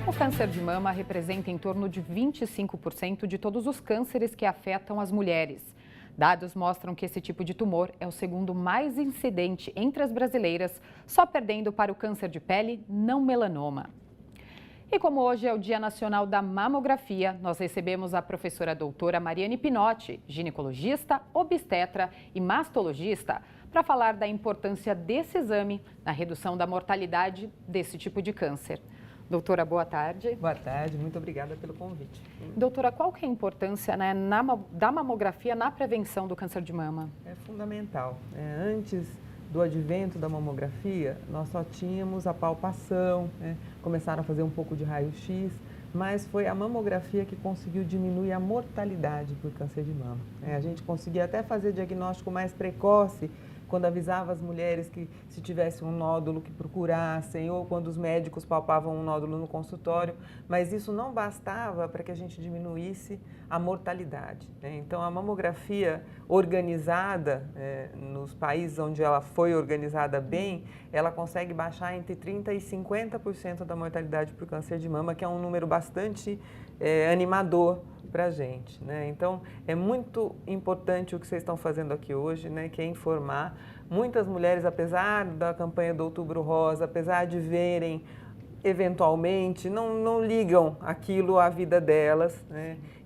O câncer de mama representa em torno de 25% de todos os cânceres que afetam as mulheres. Dados mostram que esse tipo de tumor é o segundo mais incidente entre as brasileiras, só perdendo para o câncer de pele não melanoma. E como hoje é o Dia Nacional da Mamografia, nós recebemos a professora doutora Mariane Pinotti, ginecologista, obstetra e mastologista, para falar da importância desse exame na redução da mortalidade desse tipo de câncer. Doutora, boa tarde. Boa tarde, muito obrigada pelo convite. Doutora, qual que é a importância, né, da mamografia na prevenção do câncer de mama? É fundamental. Antes do advento da mamografia, nós só tínhamos a palpação, começaram a fazer um pouco de raio-x, mas foi a mamografia que conseguiu diminuir a mortalidade por câncer de mama. A gente conseguia até fazer diagnóstico mais precoce, quando avisava as mulheres que se tivesse um nódulo que procurassem, ou quando os médicos palpavam um nódulo no consultório, mas isso não bastava para que a gente diminuísse a mortalidade. Então, a mamografia organizada, nos países onde ela foi organizada bem, ela consegue baixar entre 30% e 50% da mortalidade por câncer de mama, que é um número bastante animador para a gente, Então, é muito importante o que vocês estão fazendo aqui hoje, que é informar. Muitas mulheres, apesar da campanha do Outubro Rosa, apesar de verem eventualmente, não ligam aquilo à vida delas,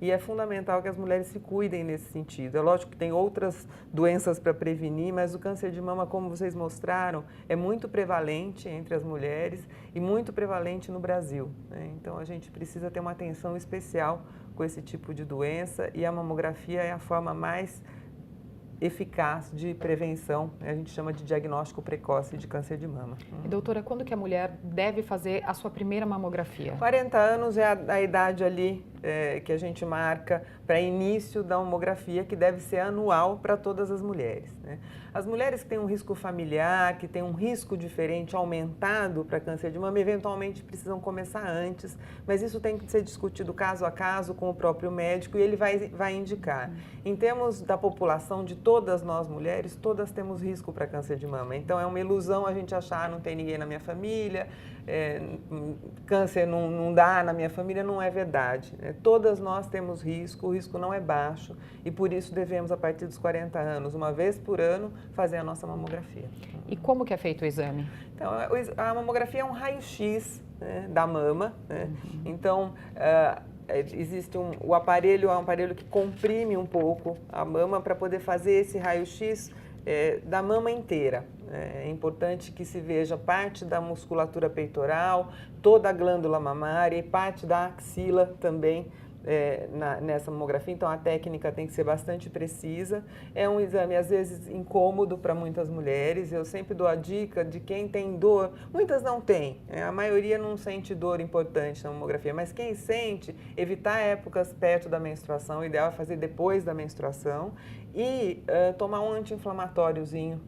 E é fundamental que as mulheres se cuidem nesse sentido. É lógico que tem outras doenças para prevenir, mas o câncer de mama, como vocês mostraram, é muito prevalente entre as mulheres e muito prevalente no Brasil, Então, a gente precisa ter uma atenção especial com esse tipo de doença e a mamografia é a forma mais eficaz de prevenção, a gente chama de diagnóstico precoce de câncer de mama. E, doutora, quando que a mulher deve fazer a sua primeira mamografia? 40 anos é a idade ali que a gente marca para início da mamografia, que deve ser anual para todas as mulheres. As mulheres que têm um risco familiar, que têm um risco diferente aumentado para câncer de mama, eventualmente precisam começar antes, mas isso tem que ser discutido caso a caso com o próprio médico e ele vai indicar. Em termos da população, de todas nós mulheres, todas temos risco para câncer de mama. Então é uma ilusão a gente achar não tem ninguém na minha família, câncer não dá na minha família, não é verdade. Todas nós temos risco, o risco não é baixo e por isso devemos, a partir dos 40 anos, uma vez por ano, fazer a nossa mamografia. E como que é feito o exame? Então, a mamografia é um raio-x da mama, Então, existe o aparelho, é um aparelho que comprime um pouco a mama para poder fazer esse raio-x da mama inteira. É importante que se veja parte da musculatura peitoral, toda a glândula mamária e parte da axila também nessa mamografia. Então, a técnica tem que ser bastante precisa. É um exame, às vezes, incômodo para muitas mulheres. Eu sempre dou a dica de quem tem dor. Muitas não têm, a maioria não sente dor importante na mamografia, mas quem sente, evitar épocas perto da menstruação. O ideal é fazer depois da menstruação e tomar um anti-inflamatóriozinho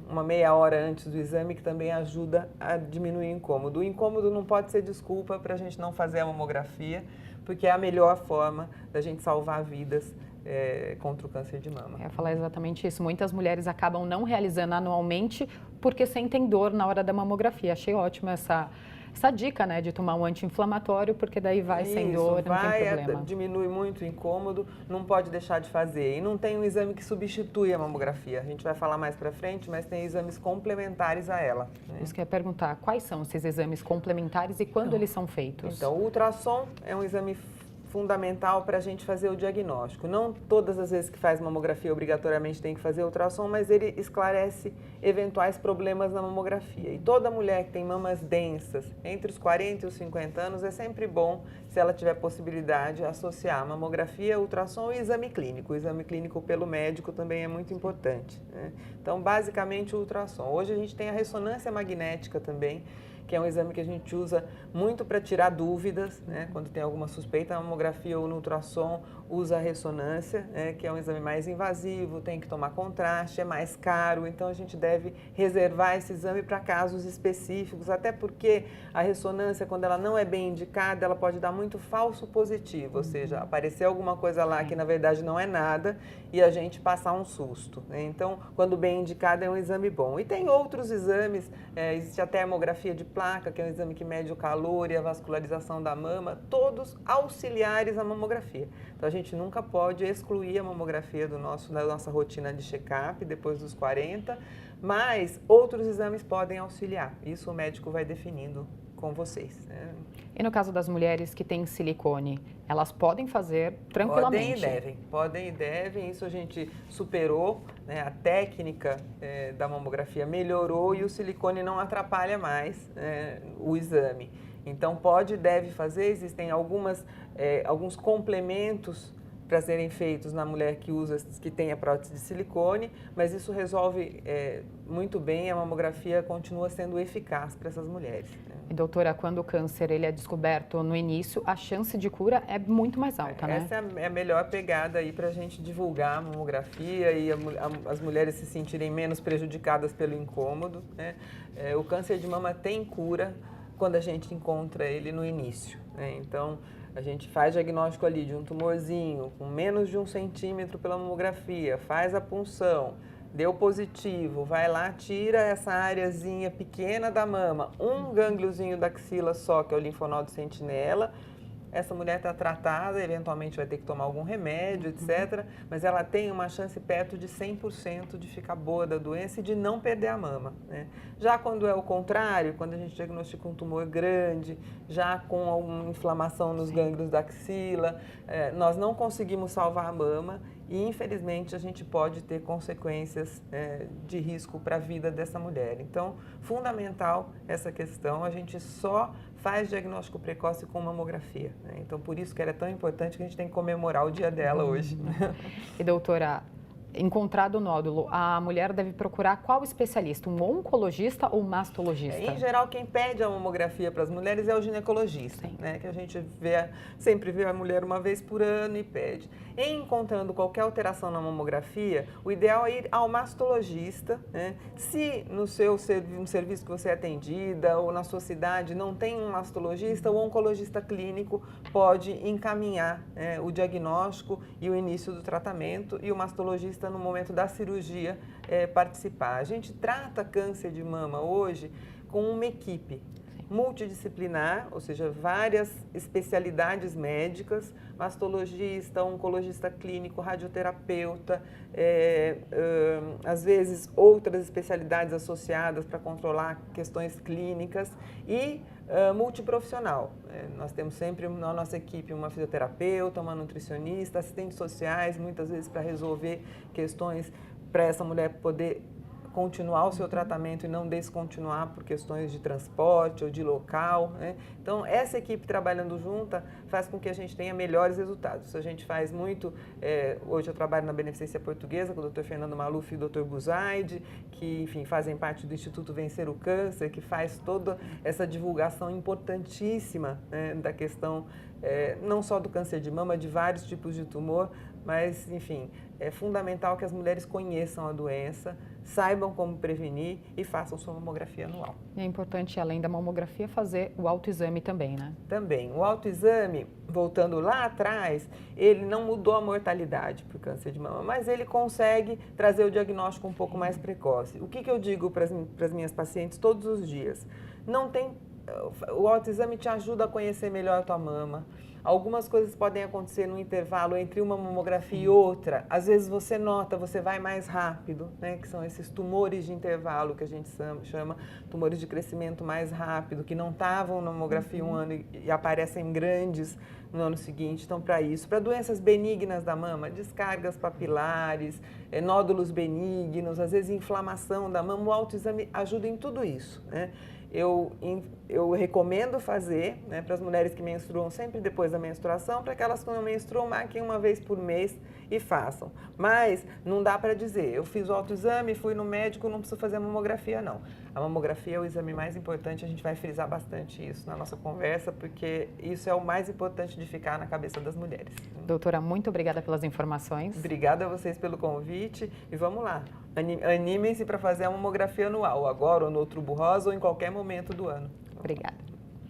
uma meia hora antes do exame, que também ajuda a diminuir o incômodo. O incômodo não pode ser desculpa para a gente não fazer a mamografia, porque é a melhor forma da gente salvar vidas contra o câncer de mama. Eu ia falar exatamente isso. Muitas mulheres acabam não realizando anualmente porque sentem dor na hora da mamografia. Achei ótima essa dica, de tomar um anti-inflamatório, porque daí vai sem dor, não tem problema. Diminui muito o incômodo, não pode deixar de fazer. E não tem um exame que substitui a mamografia. A gente vai falar mais para frente, mas tem exames complementares a ela. Isso que eu ia perguntar, quais são esses exames complementares e quando eles são feitos? Então, o ultrassom é um exame fundamental para a gente fazer o diagnóstico. Não todas as vezes que faz mamografia obrigatoriamente tem que fazer ultrassom, mas ele esclarece eventuais problemas na mamografia. E toda mulher que tem mamas densas, entre os 40 e os 50 anos, é sempre bom, se ela tiver possibilidade, associar a mamografia, ultrassom e exame clínico. O exame clínico pelo médico também é muito importante, Então, basicamente, o ultrassom. Hoje a gente tem a ressonância magnética também, que é um exame que a gente usa muito para tirar dúvidas, Quando tem alguma suspeita na mamografia ou no ultrassom, usa a ressonância, que é um exame mais invasivo, tem que tomar contraste, é mais caro, então a gente deve reservar esse exame para casos específicos, até porque a ressonância, quando ela não é bem indicada, ela pode dar muito falso positivo, ou seja, aparecer alguma coisa lá que na verdade não é nada e a gente passar um susto, Então, quando bem indicada, é um exame bom. E tem outros exames, existe a termografia de placa, que é um exame que mede o calor e a vascularização da mama, todos auxiliares à mamografia. Então a gente nunca pode excluir a mamografia da nossa rotina de check-up depois dos 40, mas outros exames podem auxiliar. Isso o médico vai definindo com vocês, né? E no caso das mulheres que têm silicone, elas podem fazer tranquilamente? Podem e devem. Isso a gente superou, né? A técnica da mamografia melhorou e o silicone não atrapalha mais o exame. Então pode e deve fazer, existem alguns complementos para serem feitos na mulher que tem a prótese de silicone, mas isso resolve muito bem, a mamografia continua sendo eficaz para essas mulheres. E doutora, quando o câncer ele é descoberto no início, a chance de cura é muito mais alta, né? Essa é a melhor pegada aí para a gente divulgar a mamografia e as mulheres se sentirem menos prejudicadas pelo incômodo, né? O câncer de mama tem cura quando a gente encontra ele no início, né? Então, a gente faz diagnóstico ali de um tumorzinho com menos de 1 centímetro pela mamografia, faz a punção, deu positivo, vai lá, tira essa areazinha pequena da mama, um gângliozinho da axila só, que é o linfonodo sentinela. Essa mulher está tratada, eventualmente vai ter que tomar algum remédio, etc. Mas ela tem uma chance perto de 100% de ficar boa da doença e de não perder a mama, né? Já quando é o contrário, quando a gente diagnostica um tumor grande, já com alguma inflamação nos gânglios da axila, nós não conseguimos salvar a mama e, infelizmente, a gente pode ter consequências de risco para a vida dessa mulher. Então, fundamental essa questão, a gente só faz diagnóstico precoce com mamografia, né? Então, por isso que ela é tão importante que a gente tem que comemorar o dia dela hoje. E doutora, encontrado o nódulo, a mulher deve procurar qual especialista? Um oncologista ou mastologista? Em geral, quem pede a mamografia para as mulheres é o ginecologista, né? Que a gente sempre vê a mulher uma vez por ano e pede. Encontrando qualquer alteração na mamografia, o ideal é ir ao mastologista, né? Se no no serviço que você é atendida ou na sua cidade não tem um mastologista, o oncologista clínico pode encaminhar o diagnóstico e o início do tratamento e o mastologista no momento da cirurgia participar. A gente trata câncer de mama hoje com uma equipe multidisciplinar, ou seja, várias especialidades médicas, mastologista, oncologista clínico, radioterapeuta, às vezes outras especialidades associadas para controlar questões clínicas e multiprofissional. Nós temos sempre na nossa equipe uma fisioterapeuta, uma nutricionista, assistentes sociais, muitas vezes para resolver questões para essa mulher poder continuar o seu tratamento e não descontinuar por questões de transporte ou de local, né? Então, essa equipe trabalhando junta faz com que a gente tenha melhores resultados. A gente faz muito, hoje eu trabalho na Beneficência Portuguesa com o Dr. Fernando Maluf e o Dr. Buzaide, que, enfim, fazem parte do Instituto Vencer o Câncer, que faz toda essa divulgação importantíssima, né, da questão não só do câncer de mama, de vários tipos de tumor, mas, enfim, é fundamental que as mulheres conheçam a doença, saibam como prevenir e façam sua mamografia anual. E é importante, além da mamografia, fazer o autoexame também, né? Também. O autoexame, voltando lá atrás, ele não mudou a mortalidade para o câncer de mama, mas ele consegue trazer o diagnóstico um pouco mais precoce. O que eu digo para as minhas pacientes todos os dias? O autoexame te ajuda a conhecer melhor a tua mama. Algumas coisas podem acontecer no intervalo entre uma mamografia e outra. Às vezes você nota, você vai mais rápido, né? Que são esses tumores de intervalo que a gente chama tumores de crescimento mais rápido, que não estavam na mamografia um ano e aparecem grandes no ano seguinte. Então, para isso, para doenças benignas da mama, descargas papilares, nódulos benignos, às vezes inflamação da mama, o autoexame ajuda em tudo isso, né? Eu recomendo fazer, né, para as mulheres que menstruam sempre depois da menstruação, para que elas, quando menstruam, marquem uma vez por mês e façam. Mas não dá para dizer, eu fiz o autoexame, fui no médico, não preciso fazer a mamografia, não. A mamografia é o exame mais importante, a gente vai frisar bastante isso na nossa conversa, porque isso é o mais importante de ficar na cabeça das mulheres. Doutora, muito obrigada pelas informações. Obrigada a vocês pelo convite e vamos lá. Animem-se para fazer a mamografia anual, agora ou no Outubro Rosa ou em qualquer momento do ano. Obrigada.